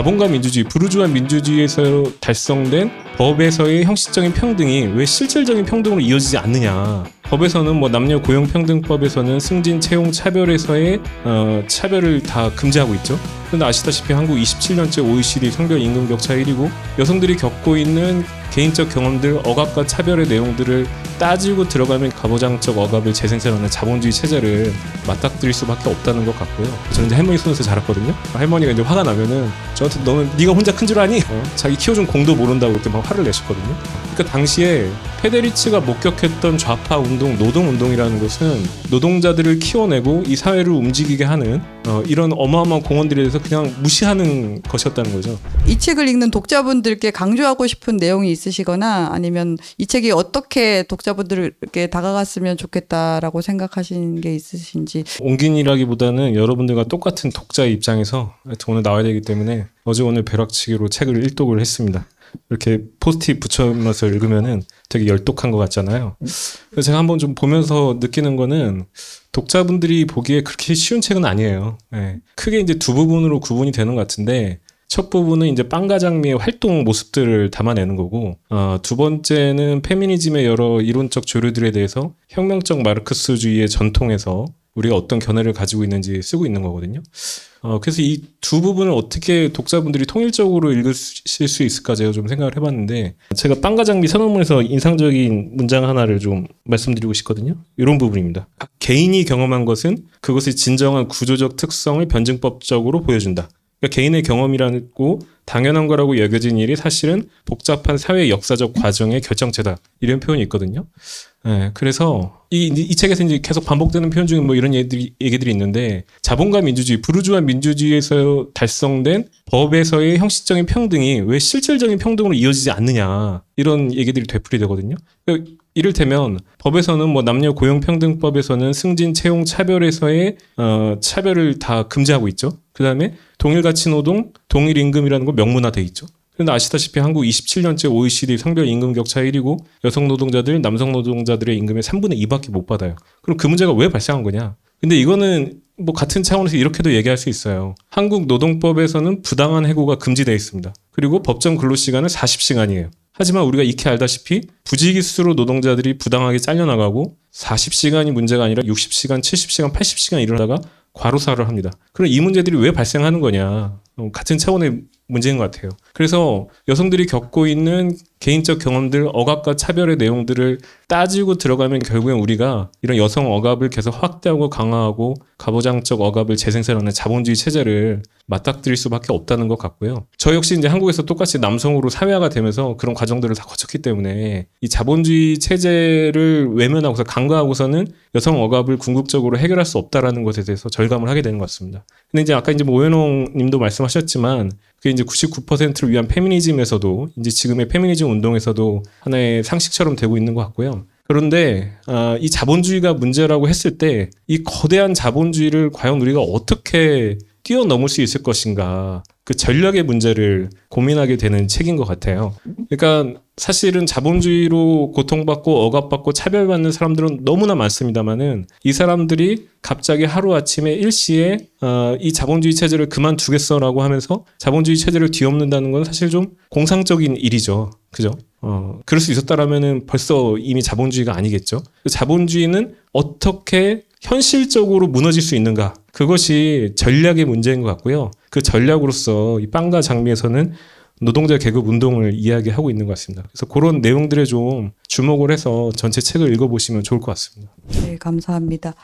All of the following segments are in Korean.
자본과 민주주의, 부르주아 민주주의에서 달성된 법에서의 형식적인 평등이 왜 실질적인 평등으로 이어지지 않느냐. 법에서는 뭐 남녀 고용평등법에서는 승진, 채용, 차별에서의 차별을 다 금지하고 있죠. 그런데 아시다시피 한국 27년째 OECD 성별 임금 격차 1위고 여성들이 겪고 있는 개인적 경험들, 억압과 차별의 내용들을 따지고 들어가면 가부장적 억압을 재생산하는 자본주의 체제를 맞닥뜨릴 수밖에 없다는 것 같고요. 저는 이제 할머니 손에서 자랐거든요. 할머니가 이제 화가 나면은 저한테 너는 네가 혼자 큰 줄 아니? 자기 키워준 공도 모른다고 이렇게 막 화를 내셨거든요. 그러니까 당시에 페데리치가 목격했던 좌파 운동, 노동 운동이라는 것은 노동자들을 키워내고 이 사회를 움직이게 하는 이런 어마어마한 공헌들에 대해서 그냥 무시하는 것이었다는 거죠. 이 책을 읽는 독자분들께 강조하고 싶은 내용이 있으시거나 아니면 이 책이 어떻게 독자분들께 다가갔으면 좋겠다라고 생각하시는 게 있으신지. 옹긴이라기보다는 여러분들과 똑같은 독자의 입장에서 오늘 나와야 되기 때문에 어제 오늘 벼락치기로 책을 일독을 했습니다. 이렇게 포스트잇 붙여면서 읽으면은 되게 열독한 것 같잖아요. 그래서 제가 한번 좀 보면서 느끼는 거는 독자분들이 보기에 그렇게 쉬운 책은 아니에요. 네. 크게 이제 두 부분으로 구분이 되는 것 같은데 첫 부분은 이제 빵가장미의 활동 모습들을 담아내는 거고 두 번째는 페미니즘의 여러 이론적 조류들에 대해서 혁명적 마르크스주의의 전통에서 우리가 어떤 견해를 가지고 있는지 쓰고 있는 거거든요. 그래서 이 두 부분을 어떻게 독자분들이 통일적으로 읽으실 수 있을까 제가 좀 생각을 해봤는데 제가 빵가장미 선언문에서 인상적인 문장 하나를 좀 말씀드리고 싶거든요. 이런 부분입니다. 개인이 경험한 것은 그것의 진정한 구조적 특성을 변증법적으로 보여준다. 그러니까 개인의 경험이라고 당연한 거라고 여겨진 일이 사실은 복잡한 사회 역사적 과정의 결정체다. 이런 표현이 있거든요. 네, 그래서 이 책에서 이제 계속 반복되는 표현 중에 뭐 이런 얘기들이 있는데 자본과 민주주의, 부르주아 민주주의에서 달성된 법에서의 형식적인 평등이 왜 실질적인 평등으로 이어지지 않느냐. 이런 얘기들이 되풀이되거든요. 그러니까 이를테면 법에서는 뭐 남녀 고용평등법에서는 승진, 채용, 차별에서의 차별을 다 금지하고 있죠. 그 다음에 동일가치 노동, 동일임금이라는 거 명문화돼 있죠. 그런데 아시다시피 한국 27년째 OECD 성별 임금 격차 1위고 여성 노동자들, 남성 노동자들의 임금의 3분의 2밖에 못 받아요. 그럼 그 문제가 왜 발생한 거냐? 근데 이거는 뭐 같은 차원에서 이렇게도 얘기할 수 있어요. 한국 노동법에서는 부당한 해고가 금지되어 있습니다. 그리고 법정 근로시간은 40시간이에요. 하지만 우리가 익히 알다시피 부지기수로 노동자들이 부당하게 잘려나가고 40시간이 문제가 아니라 60시간, 70시간, 80시간 일하다가 과로사를 합니다. 그럼 이 문제들이 왜 발생하는 거냐? 같은 차원의 문제인 것 같아요. 그래서 여성들이 겪고 있는 개인적 경험들, 억압과 차별의 내용들을 따지고 들어가면 결국엔 우리가 이런 여성 억압을 계속 확대하고 강화하고 가부장적 억압을 재생산하는 자본주의 체제를 맞닥뜨릴 수밖에 없다는 것 같고요. 저 역시 이제 한국에서 똑같이 남성으로 사회화가 되면서 그런 과정들을 다 거쳤기 때문에 이 자본주의 체제를 외면하고서 간과하고서는 여성 억압을 궁극적으로 해결할 수 없다라는 것에 대해서 절감을 하게 되는 것 같습니다. 근데 이제 아까 이제 뭐 오연홍 님도 말씀하셨지만 그게 이제 99%를 위한 페미니즘에서도 이제 지금의 페미니즘 운동에서도 하나의 상식처럼 되고 있는 것 같고요. 그런데 이 자본주의가 문제라고 했을 때 이 거대한 자본주의를 과연 우리가 어떻게 뛰어넘을 수 있을 것인가 그 전략의 문제를 고민하게 되는 책인 것 같아요. 그러니까 사실은 자본주의로 고통받고 억압받고 차별받는 사람들은 너무나 많습니다만은 이 사람들이 갑자기 하루아침에 일시에 이 자본주의 체제를 그만두겠어라고 하면서 자본주의 체제를 뒤엎는다는 건 사실 좀 공상적인 일이죠. 그죠? 그럴 수 있었다라면은 벌써 이미 자본주의가 아니겠죠. 자본주의는 어떻게 현실적으로 무너질 수 있는가? 그것이 전략의 문제인 것 같고요. 그 전략으로서 이 빵과 장미에서는 노동자 계급 운동을 이야기하고 있는 것 같습니다. 그래서 그런 내용들에 좀 주목을 해서 전체 책을 읽어보시면 좋을 것 같습니다. 네, 감사합니다.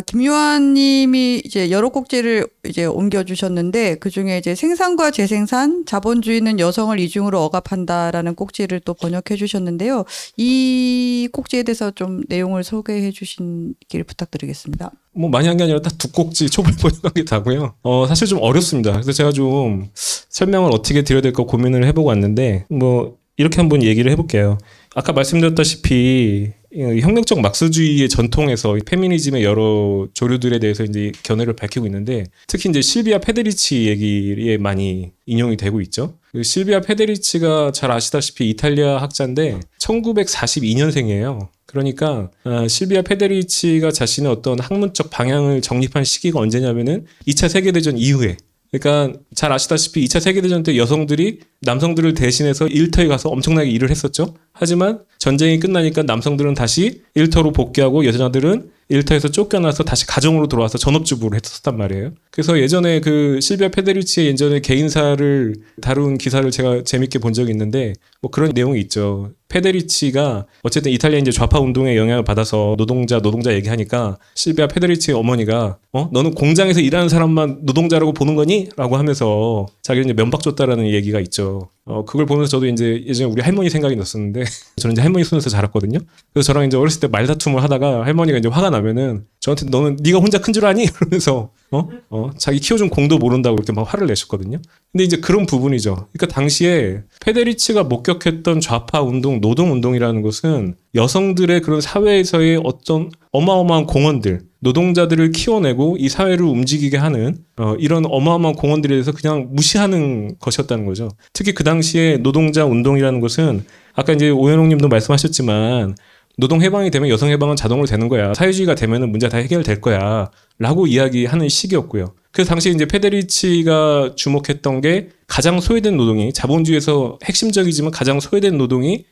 김요한님이 이제 여러 꼭지를 이제 옮겨주셨는데 그 중에 이제 생산과 재생산, 자본주의는 여성을 이중으로 억압한다라는 꼭지를 또 번역해 주셨는데요. 이 꼭지에 대해서 좀 내용을 소개해 주시길 부탁드리겠습니다. 뭐 많이 한 게 아니라 딱 두 꼭지 촉을 번역한 게 다고요. 사실 좀 어렵습니다. 그래서 제가 좀 설명을 어떻게 드려야 될까 고민을 해보고 왔는데 뭐 이렇게 한번 얘기를 해볼게요. 아까 말씀드렸다시피 혁명적 막스주의의 전통에서 페미니즘의 여러 조류들에 대해서 이제 견해를 밝히고 있는데 특히 이제 실비아 페데리치 얘기에 많이 인용이 되고 있죠. 실비아 페데리치가 잘 아시다시피 이탈리아 학자인데 1942년생이에요. 그러니까 실비아 페데리치가 자신의 어떤 학문적 방향을 정립한 시기가 언제냐면은 2차 세계대전 이후에 그러니까 잘 아시다시피 2차 세계대전 때 여성들이 남성들을 대신해서 일터에 가서 엄청나게 일을 했었죠. 하지만 전쟁이 끝나니까 남성들은 다시 일터로 복귀하고 여자들은 일터에서 쫓겨나서 다시 가정으로 돌아와서 전업주부를 했었단 말이에요. 그래서 예전에 그 실비아 페데리치의 예전에 개인사를 다룬 기사를 제가 재밌게 본 적이 있는데 뭐 그런 내용이 있죠. 페데리치가 어쨌든 이탈리아 이제 좌파 운동에 영향을 받아서 노동자 얘기하니까 실비아 페데리치의 어머니가 너는 공장에서 일하는 사람만 노동자라고 보는 거니? 라고 하면서 자기를 이제 면박 줬다라는 얘기가 있죠. 그걸 보면서 저도 이제 예전에 우리 할머니 생각이 났었는데 저는 이제 할머니 손에서 자랐거든요. 그래서 저랑 이제 어렸을 때 말다툼을 하다가 할머니가 이제 화가 나면은 저한테 너는 네가 혼자 큰 줄 아니? 이러면서 자기 키워준 공도 모른다고 이렇게 막 화를 내셨거든요. 근데 이제 그런 부분이죠. 그러니까 당시에 페데리치가 목격했던 좌파 운동, 노동 운동이라는 것은 여성들의 그런 사회에서의 어떤 어마어마한 공헌들, 노동자들을 키워내고 이 사회를 움직이게 하는 이런 어마어마한 공헌들에 대해서 그냥 무시하는 것이었다는 거죠. 특히 그 당시에 노동자 운동이라는 것은 아까 이제 오연홍 님도 말씀하셨지만 노동 해방이 되면 여성 해방은 자동으로 되는 거야. 사회주의가 되면은 문제 다 해결될 거야. 라고 이야기하는 시기였고요. 그래서 당시 이제 페데리치가 주목했던 게 가장 소외된 노동이 자본주의에서 핵심적이지만 가장 소외된 노동이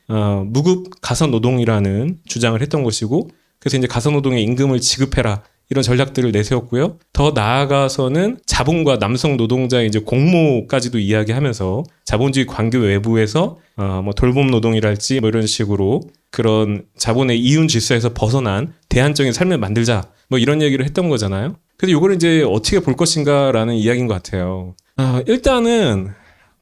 무급 가선 노동이라는 주장을 했던 것이고 그래서 이제 가선 노동의 임금을 지급해라. 이런 전략들을 내세웠고요. 더 나아가서는 자본과 남성 노동자의 이제 공모까지도 이야기하면서 자본주의 관계 외부에서 뭐 돌봄 노동이랄지 뭐 이런 식으로 그런 자본의 이윤 질서에서 벗어난 대안적인 삶을 만들자 뭐 이런 얘기를 했던 거잖아요. 그래서 이걸 이제 어떻게 볼 것인가라는 이야기인 것 같아요. 일단은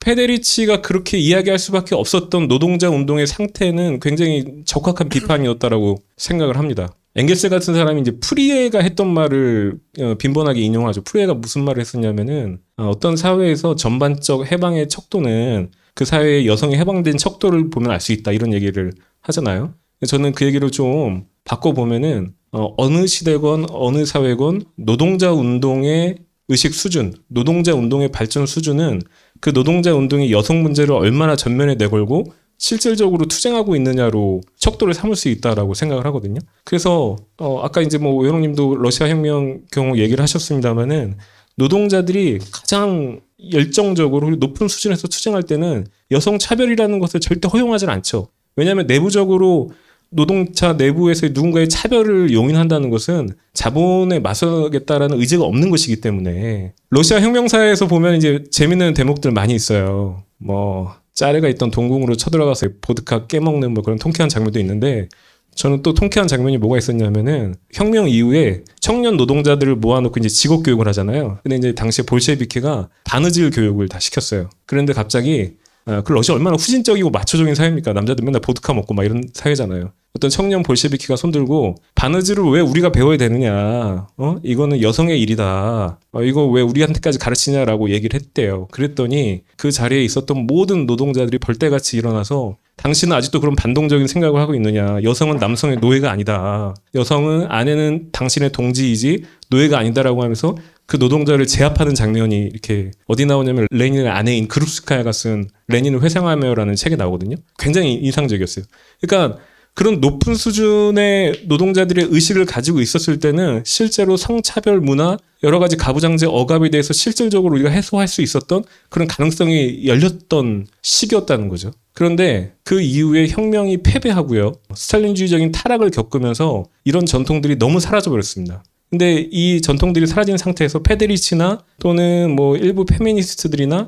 페데리치가 그렇게 이야기할 수밖에 없었던 노동자 운동의 상태는 굉장히 적확한 비판이었다라고 생각을 합니다. 엥겔스 같은 사람이 이제 프리에가 했던 말을 빈번하게 인용하죠. 프리에가 무슨 말을 했었냐면은 어떤 사회에서 전반적 해방의 척도는 그 사회의 여성이 해방된 척도를 보면 알 수 있다 이런 얘기를 하잖아요. 저는 그 얘기를 좀 바꿔보면은 어느 시대건 어느 사회건 노동자 운동의 의식 수준, 노동자 운동의 발전 수준은 그 노동자 운동이 여성 문제를 얼마나 전면에 내걸고 실질적으로 투쟁하고 있느냐로 척도를 삼을 수 있다라고 생각을 하거든요. 그래서 아까 이제 뭐 오연홍님도 러시아 혁명 경우 얘기를 하셨습니다만은 노동자들이 가장 열정적으로 높은 수준에서 투쟁할 때는 여성 차별이라는 것을 절대 허용하지 않죠. 왜냐하면 내부적으로 노동자 내부에서 누군가의 차별을 용인한다는 것은 자본에 맞서겠다라는 의지가 없는 것이기 때문에 러시아 혁명사에서 보면 이제 재밌는 대목들 많이 있어요. 뭐 짜레가 있던 동궁으로 쳐들어가서 보드카 깨먹는 뭐 그런 통쾌한 장면도 있는데 저는 또 통쾌한 장면이 뭐가 있었냐면은 혁명 이후에 청년 노동자들을 모아놓고 이제 직업 교육을 하잖아요. 근데 이제 당시에 볼셰비키가 바느질 교육을 다 시켰어요. 그런데 갑자기 그 러시아 얼마나 후진적이고 마초적인 사회입니까? 남자들 맨날 보드카 먹고 막 이런 사회잖아요. 어떤 청년 볼셰비키가 손들고 바느질을 왜 우리가 배워야 되느냐? 이거는 여성의 일이다. 이거 왜 우리한테까지 가르치냐라고 얘기를 했대요. 그랬더니 그 자리에 있었던 모든 노동자들이 벌떼같이 일어나서 당신은 아직도 그런 반동적인 생각을 하고 있느냐. 여성은 남성의 노예가 아니다. 여성은 아내는 당신의 동지이지 노예가 아니다라고 하면서 그 노동자를 제압하는 장면이 이렇게 어디 나오냐면 레닌의 아내인 그룹스카야가 쓴 레닌을 회상하며라는 책에 나오거든요. 굉장히 인상적이었어요. 그러니까 그런 높은 수준의 노동자들의 의식을 가지고 있었을 때는 실제로 성차별 문화, 여러 가지 가부장제 억압에 대해서 실질적으로 우리가 해소할 수 있었던 그런 가능성이 열렸던 시기였다는 거죠. 그런데 그 이후에 혁명이 패배하고요. 스탈린주의적인 타락을 겪으면서 이런 전통들이 너무 사라져버렸습니다. 근데 이 전통들이 사라진 상태에서 페데리치나 또는 뭐 일부 페미니스트들이나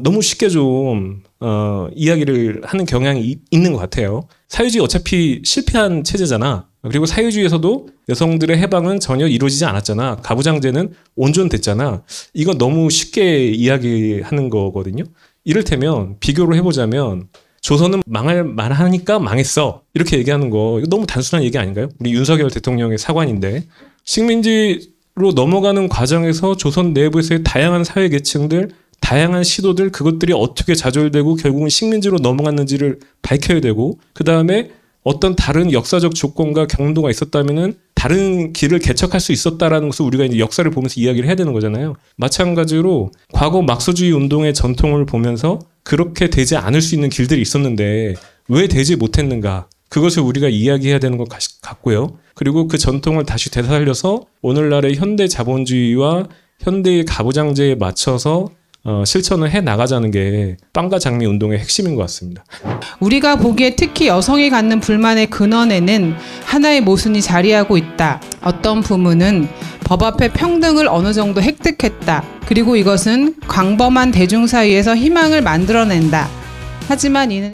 너무 쉽게 좀 이야기를 하는 경향이 있는 것 같아요. 사회주의 어차피 실패한 체제잖아. 그리고 사회주의에서도 여성들의 해방은 전혀 이루어지지 않았잖아. 가부장제는 온전됐잖아. 이건 너무 쉽게 이야기하는 거거든요. 이를테면 비교를 해보자면 조선은 망할 만하니까 망했어. 이렇게 얘기하는 거 이거 너무 단순한 얘기 아닌가요? 우리 윤석열 대통령의 사관인데 식민지로 넘어가는 과정에서 조선 내부에서의 다양한 사회 계층들, 다양한 시도들 그것들이 어떻게 좌절되고 결국은 식민지로 넘어갔는지를 밝혀야 되고 그 다음에 어떤 다른 역사적 조건과 경로가 있었다면은 다른 길을 개척할 수 있었다라는 것을 우리가 이제 역사를 보면서 이야기를 해야 되는 거잖아요. 마찬가지로 과거 막소주의 운동의 전통을 보면서 그렇게 되지 않을 수 있는 길들이 있었는데 왜 되지 못했는가? 그것을 우리가 이야기해야 되는 것 같고요. 그리고 그 전통을 다시 되살려서 오늘날의 현대 자본주의와 현대의 가부장제에 맞춰서 실천을 해 나가자는 게 빵과 장미 운동의 핵심인 것 같습니다. 우리가 보기에 특히 여성이 갖는 불만의 근원에는 하나의 모순이 자리하고 있다. 어떤 부문은 법 앞에 평등을 어느 정도 획득했다. 그리고 이것은 광범한 대중 사이에서 희망을 만들어낸다. 하지만 이는